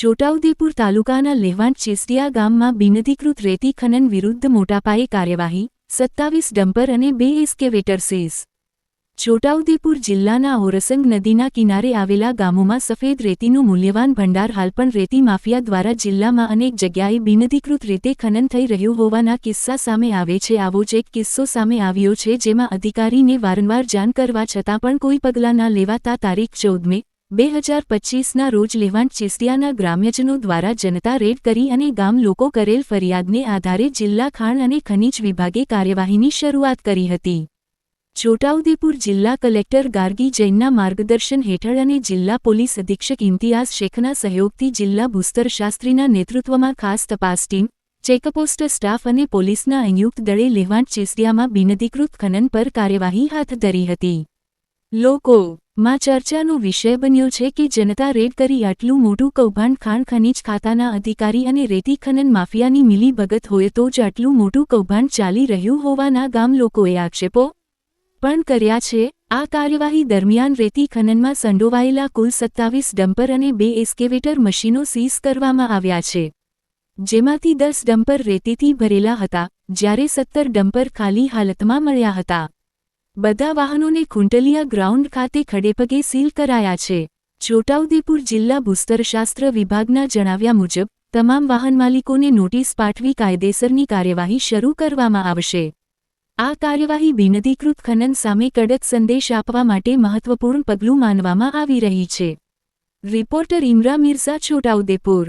છોટાઉદેપુર તાલુકાના લેવાંટ ચેસ્ટિયા ગામમાં બિનઅધિકૃત રેતી ખનન વિરુદ્ધ મોટાપાયે કાર્યવાહી, 27 ડમ્પર અને 2 એસ્કેવેટર સીઝ। છોટાઉદેપુર જિલ્લાના ઓરસંગ નદીના કિનારે આવેલા ગામોમાં સફેદ રેતીનું મૂલ્યવાન ભંડાર હાલ પણ રેતી માફિયા દ્વારા જિલ્લામાં અનેક જગ્યાએ બિનઅધિકૃત રીતે ખનન થઈ રહ્યું હોવાના કિસ્સા સામે આવે છે। આવો જ એક કિસ્સો સામે આવ્યો છે જેમાં અધિકારીને વારંવાર જાણ કરવા છતાં પણ કોઈ પગલાં ન લેવાતા તારીખ 14 મે 2025ના રોજ લેવાંટ ચેસ્ટિયાના ગ્રામ્યજનો દ્વારા જનતા રેડ કરી અને ગામ લોકો કરેલ ફરિયાદને આધારે જિલ્લા ખાણ અને ખનીજ વિભાગે કાર્યવાહીની શરૂઆત કરી હતી। છોટાઉદેપુર જિલ્લા કલેક્ટર ગાર્ગી જૈનના માર્ગદર્શન હેઠળ અને જિલ્લા પોલીસ અધિક્ષક ઇમ્તિયાઝ શેખના સહયોગથી જિલ્લા ભૂસ્તર શાસ્ત્રીના નેતૃત્વમાં ખાસ તપાસ ટીમ, ચેકપોસ્ટ સ્ટાફ અને પોલીસના સંયુક્ત દળે લેવાંટ ચેસ્ટિયામાં બિનઅધિકૃત ખનન પર કાર્યવાહી હાથ ધરી હતી। લોકોમાં ચર્ચાનો વિષય બન્યો છે કે જનતા રેડ કરી આટલું મોટું કૌભાંડ ખાણ ખનીજ ખાતાના અધિકારી અને રેતી ખનન માફિયાની મિલીભગત હોય તો જ આટલું મોટું કૌભાંડ ચાલી રહ્યું હોવાના ગામ લોકોએ આક્ષેપો પણ કર્યા છે। આ કાર્યવાહી દરમિયાન રેતી ખનનમાં સંડોવાયેલા કુલ 27 ડમ્પર અને 2 એસ્કેવેટર મશીનો સીઝ કરવામાં આવ્યા છે, જેમાંથી 10 ડમ્પર રેતીથી ભરેલા હતા, જ્યારે 17 ડમ્પર ખાલી હાલતમાં મળ્યા હતા। બધા વાહનોને ખુંટલિયા ગ્રાઉન્ડ ખાતે ખડેપગે સીલ કરાયા છે। છોટાઉદેપુર જિલ્લા ભૂસ્તરશાસ્ત્ર વિભાગના જણાવ્યા મુજબ તમામ વાહન માલિકોને નોટિસ પાઠવી કાયદેસરની કાર્યવાહી શરૂ કરવામાં આવશે। આ કાર્યવાહી બિનઅધિકૃત ખનન સામે કડક સંદેશ આપવા માટે મહત્વપૂર્ણ પગલું માનવામાં આવી રહી છે। રિપોર્ટર ઇમરા મિર્ઝા, છોટાઉદેપુર।